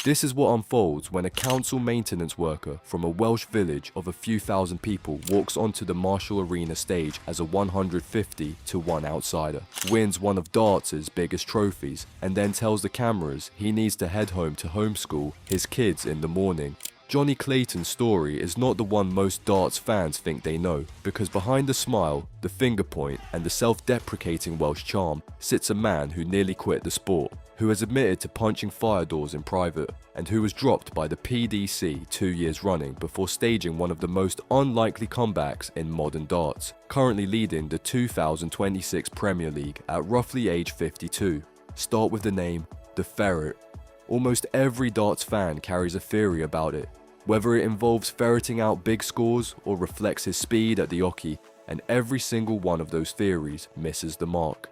This is what unfolds when a council maintenance worker from a Welsh village of a few thousand people walks onto the Marshall Arena stage as a 150-to-1 outsider, wins one of darts' biggest trophies, and then tells the cameras he needs to head home to homeschool his kids in the morning. Jonny Clayton's story is not the one most darts fans think they know, because behind the smile, the finger point, and the self-deprecating Welsh charm sits a man who nearly quit the sport, who has admitted to punching fire doors in private, and who was dropped by the PDC 2 years running before staging one of the most unlikely comebacks in modern darts, currently leading the 2026 Premier League at roughly age 52. Start with the name, the Ferret. Almost every darts fan carries a theory about it, whether it involves ferreting out big scores or reflects his speed at the oche, and every single one of those theories misses the mark.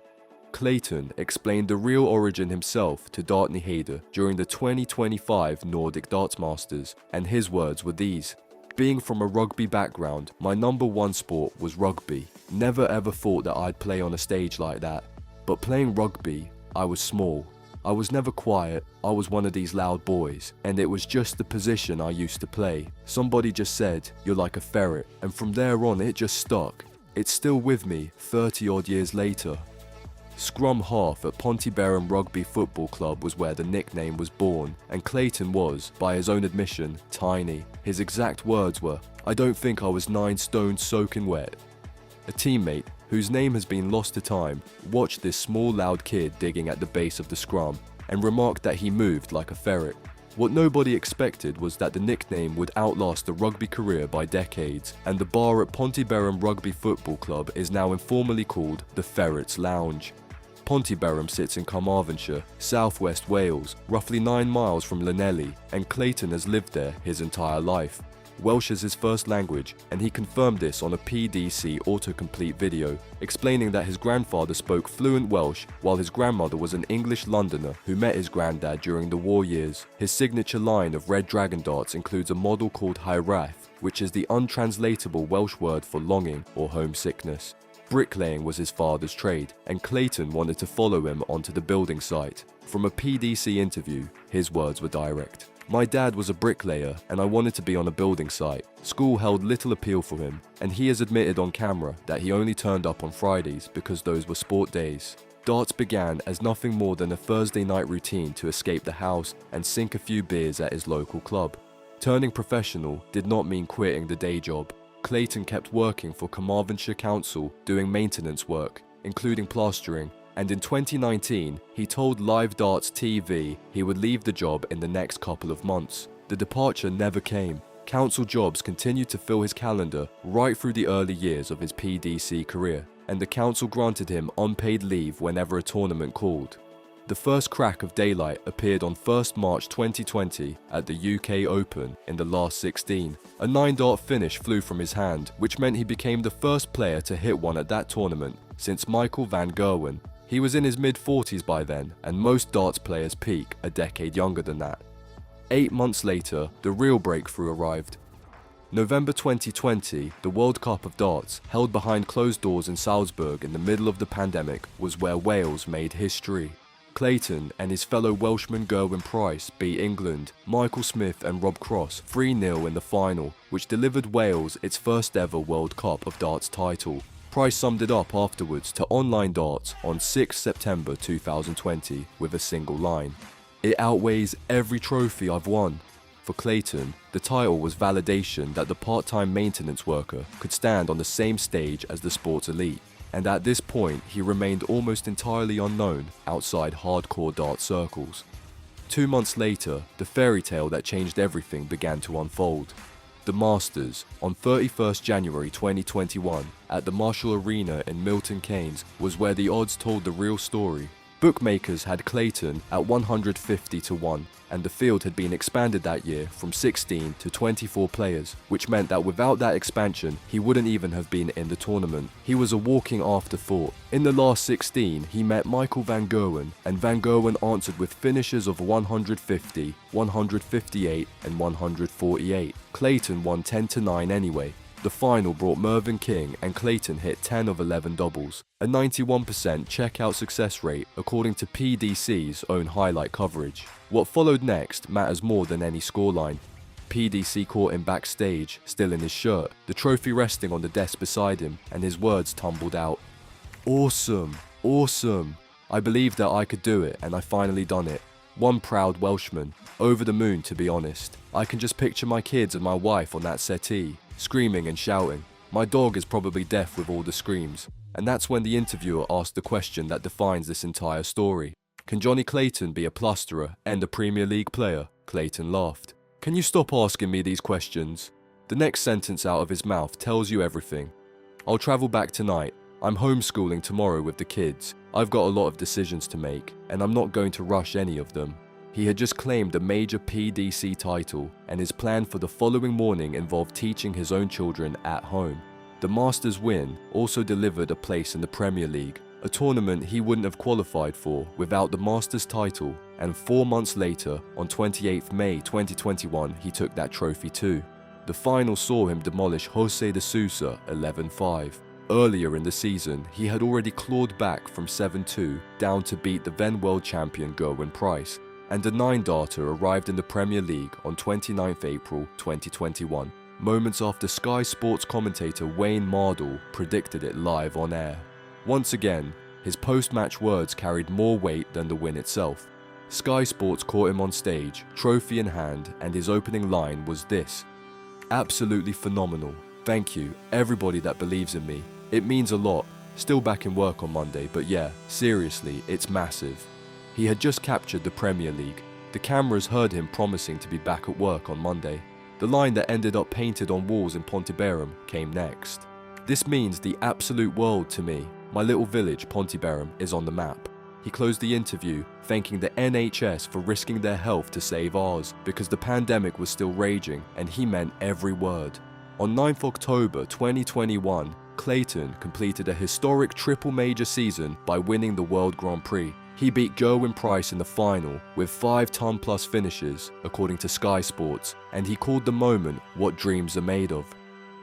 Clayton explained the real origin himself to Dartney Hayder during the 2025 Nordic Darts Masters, and his words were these: "Being from a rugby background, my number one sport was rugby. Never ever thought that I'd play on a stage like that. But playing rugby, I was small. I was never quiet, I was one of these loud boys, and it was just the position I used to play. Somebody just said, 'You're like a ferret,' and from there on it just stuck. It's still with me 30 odd years later." Scrum half at Pontyberem Rugby Football Club was where the nickname was born, and Clayton was, by his own admission, tiny. His exact words were, "I don't think I was 9 stone soaking wet." A teammate, whose name has been lost to time, watched this small loud kid digging at the base of the scrum and remarked that he moved like a ferret. What nobody expected was that the nickname would outlast the rugby career by decades, and the bar at Pontyberem Rugby Football Club is now informally called the Ferret's Lounge. Pontyberem sits in Carmarthenshire, southwest Wales, roughly 9 miles from Llanelli, and Clayton has lived there his entire life. Welsh is his first language, and he confirmed this on a PDC autocomplete video, explaining that his grandfather spoke fluent Welsh while his grandmother was an English Londoner who met his granddad during the war years. His signature line of red dragon darts includes a model called Hiraeth, which is the untranslatable Welsh word for longing or homesickness. Bricklaying was his father's trade, and Clayton wanted to follow him onto the building site. From a PDC interview, his words were direct. "My dad was a bricklayer and I wanted to be on a building site. School held little appeal for him, and he has admitted on camera that he only turned up on Fridays because those were sport days." Darts began as nothing more than a Thursday night routine to escape the house and sink a few beers at his local club. Turning professional did not mean quitting the day job. Clayton kept working for Carmarthenshire Council doing maintenance work, including plastering, and in 2019, he told Live Darts TV he would leave the job in the next couple of months. The departure never came. Council jobs continued to fill his calendar right through the early years of his PDC career, and the council granted him unpaid leave whenever a tournament called. The first crack of daylight appeared on 1st March 2020 at the UK Open in the last 16. A 9-dart finish flew from his hand, which meant he became the first player to hit one at that tournament since Michael van Gerwen. He was in his mid-40s by then, and most darts players peak a decade younger than that. 8 months later, the real breakthrough arrived. November 2020, the World Cup of Darts, held behind closed doors in Salzburg in the middle of the pandemic, was where Wales made history. Clayton and his fellow Welshman Gerwyn Price beat England, Michael Smith and Rob Cross 3-0 in the final, which delivered Wales its first ever World Cup of Darts title. Price summed it up afterwards to Online Darts on 6 September 2020 with a single line: "It outweighs every trophy I've won." For Clayton, the title was validation that the part-time maintenance worker could stand on the same stage as the sport's elite, and at this point he remained almost entirely unknown outside hardcore dart circles. 2 months later, the fairy tale that changed everything began to unfold. The Masters, on 31st January 2021, at the Marshall Arena in Milton Keynes, was where the odds told the real story. Bookmakers had Clayton at 150-to-1, and the field had been expanded that year from 16 to 24 players, which meant that without that expansion, he wouldn't even have been in the tournament. He was a walking afterthought. In the last 16, he met Michael van Gerwen, and van Gerwen answered with finishes of 150, 158, and 148. Clayton won 10-9 anyway. The final brought Mervyn King and Clayton hit 10 of 11 doubles, a 91% checkout success rate according to PDC's own highlight coverage. What followed next matters more than any scoreline. PDC caught him backstage, still in his shirt, the trophy resting on the desk beside him, and his words tumbled out. "Awesome, awesome. I believed that I could do it, and I finally done it. One proud Welshman. Over the moon, to be honest. I can just picture my kids and my wife on that settee, screaming and shouting. My dog is probably deaf with all the screams." And that's when the interviewer asked the question that defines this entire story. Can Jonny Clayton be a plasterer and a Premier League player? Clayton laughed. "Can you stop asking me these questions?" The next sentence out of his mouth tells you everything. "I'll travel back tonight. I'm homeschooling tomorrow with the kids. I've got a lot of decisions to make, and I'm not going to rush any of them." He had just claimed a major PDC title, and his plan for the following morning involved teaching his own children at home. The Masters win also delivered a place in the Premier League, a tournament he wouldn't have qualified for without the Masters title, and 4 months later, on 28th May 2021, he took that trophy too. The final saw him demolish Jose de Sousa 11-5. Earlier in the season, he had already clawed back from 7-2 down to beat the then world champion Gerwyn Price, and a 9-darter arrived in the Premier League on 29th April 2021, moments after Sky Sports commentator Wayne Mardle predicted it live on air. Once again, his post-match words carried more weight than the win itself. Sky Sports caught him on stage, trophy in hand, and his opening line was this: "Absolutely phenomenal. Thank you, everybody that believes in me. It means a lot. Still back in work on Monday, but yeah, seriously, it's massive." He had just captured the Premier League. The cameras heard him promising to be back at work on Monday. The line that ended up painted on walls in Pontyberem came next. "This means the absolute world to me. My little village, Pontyberem, is on the map." He closed the interview, thanking the NHS for risking their health to save ours, because the pandemic was still raging, and he meant every word. On 9th October 2021, Clayton completed a historic triple major season by winning the World Grand Prix. He beat Gerwyn Price in the final with 5-ton-plus finishes, according to Sky Sports, and he called the moment what dreams are made of.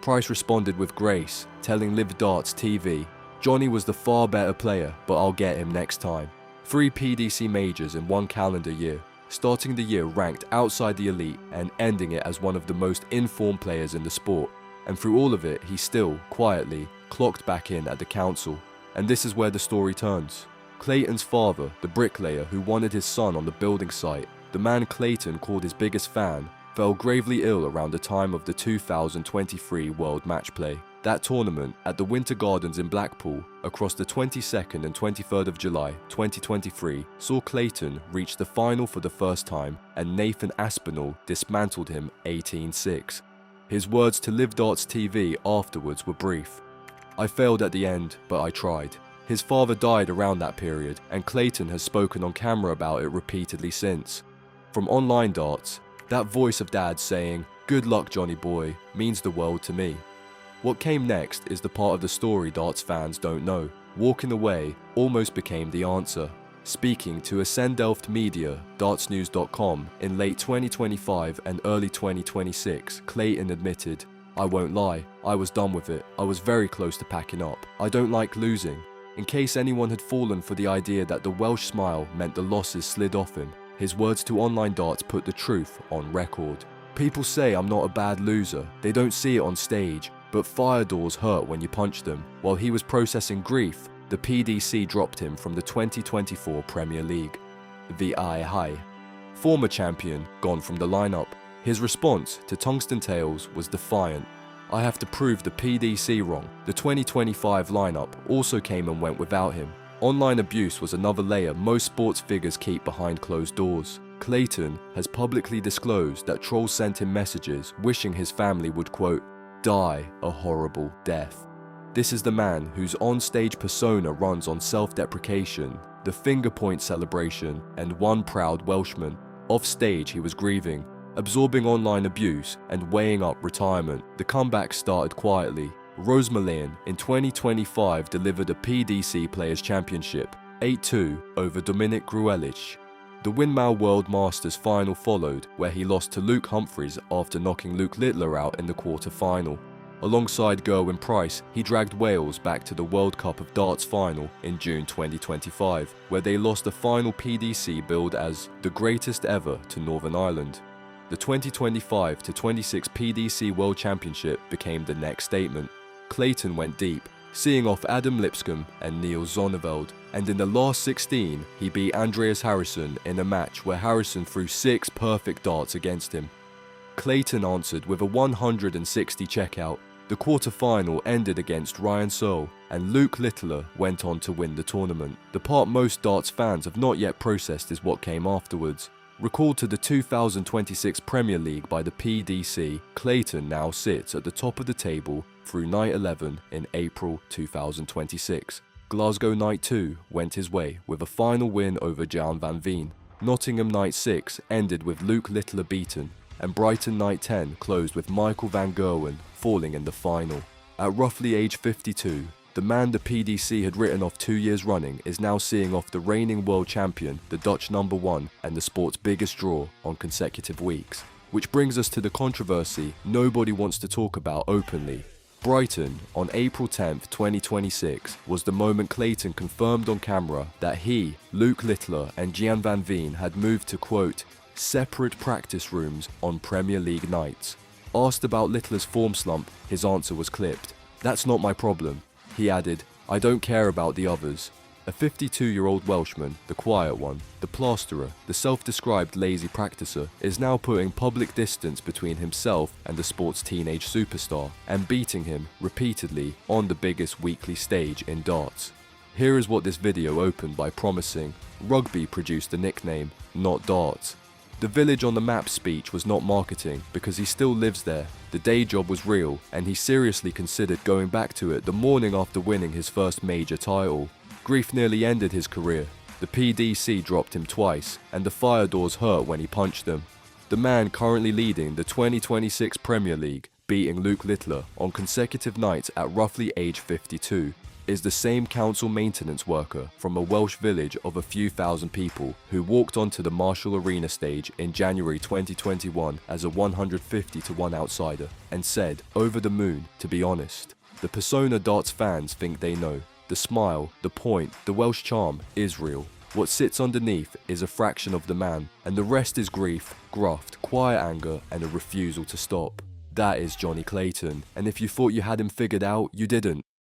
Price responded with grace, telling Live Darts TV, "Jonny was the far better player, but I'll get him next time." 3 PDC majors in 1 calendar year, starting the year ranked outside the elite and ending it as one of the most informed players in the sport. And through all of it, he still, quietly, clocked back in at the council. And this is where the story turns. Clayton's father, the bricklayer who wanted his son on the building site, the man Clayton called his biggest fan, fell gravely ill around the time of the 2023 World Match Play. That tournament at the Winter Gardens in Blackpool across the 22nd and 23rd of July 2023 saw Clayton reach the final for the first time, and Nathan Aspinall dismantled him 18-6. His words to Live Darts TV afterwards were brief: "I failed at the end, but I tried." His father died around that period, and Clayton has spoken on camera about it repeatedly since. From online darts, that voice of dad saying, "Good luck, Jonny boy," means the world to me. What came next is the part of the story darts fans don't know. Walking away almost became the answer. Speaking to Ascend Delft Media, dartsnews.com, in late 2025 and early 2026, Clayton admitted, "I won't lie, I was done with it. I was very close to packing up. I don't like losing." In case anyone had fallen for the idea that the Welsh smile meant the losses slid off him, his words to Online Darts put the truth on record. "People say I'm not a bad loser. They don't see it on stage, but fire doors hurt when you punch them." While he was processing grief, the PDC dropped him from the 2024 Premier League. The high. Former champion gone from the lineup. His response to Tungsten Tales was defiant. "I have to prove the PDC wrong." The 2025 lineup also came and went without him. Online abuse was another layer most sports figures keep behind closed doors. Clayton has publicly disclosed that trolls sent him messages wishing his family would, quote, "die a horrible death." This is the man whose on-stage persona runs on self-deprecation, the finger point celebration, and one proud Welshman. Off-stage he was grieving, absorbing online abuse, and weighing up retirement. The comeback started quietly. Rose Malayan in 2025 delivered a PDC Players' Championship, 8-2 over Dominic Gruelich. The Windmill World Masters final followed, where he lost to Luke Humphries after knocking Luke Littler out in the quarter-final. Alongside Gerwyn Price, he dragged Wales back to the World Cup of Darts final in June 2025, where they lost the final PDC billed as the greatest ever to Northern Ireland. The 2025-26 PDC World Championship became the next statement. Clayton went deep, seeing off Adam Lipscomb and Neil Zonneveld, and in the last 16, he beat Andreas Harrison in a match where Harrison threw 6 perfect darts against him. Clayton answered with a 160 checkout. The quarter-final ended against Ryan Searle, and Luke Littler went on to win the tournament. The part most darts fans have not yet processed is what came afterwards. Recalled to the 2026 Premier League by the PDC, Clayton now sits at the top of the table through night 11 in April 2026. Glasgow night 2 went his way with a final win over Jan van Veen. Nottingham night 6 ended with Luke Littler beaten, and Brighton night 10 closed with Michael van Gerwen falling in the final. At roughly age 52, the man the PDC had written off 2 years running is now seeing off the reigning world champion, the Dutch #1 and the sport's biggest draw on consecutive weeks. Which brings us to the controversy nobody wants to talk about openly. Brighton, on April 10th, 2026, was the moment Clayton confirmed on camera that he, Luke Littler and Jan van Veen had moved to, quote, separate practice rooms on Premier League nights. Asked about Littler's form slump, his answer was clipped. That's not my problem. He added, I don't care about the others. A 52-year-old Welshman, the quiet one, the plasterer, the self-described lazy practicer, is now putting public distance between himself and the sport's teenage superstar, and beating him repeatedly on the biggest weekly stage in darts. Here is what this video opened by promising. Rugby produced the nickname, not darts. The village on the map speech was not marketing because he still lives there. The day job was real, and he seriously considered going back to it the morning after winning his first major title. Grief nearly ended his career. The PDC dropped him twice, and the fire doors hurt when he punched them. The man currently leading the 2026 Premier League, beating Luke Littler on consecutive nights at roughly age 52, is the same council maintenance worker from a Welsh village of a few thousand people who walked onto the Marshall Arena stage in January 2021 as a 150-1 outsider and said, over the moon, to be honest. The persona darts fans think they know. The smile, the point, the Welsh charm is real. What sits underneath is a fraction of the man, and the rest is grief, graft, quiet anger, and a refusal to stop. That is Jonny Clayton, and if you thought you had him figured out, you didn't.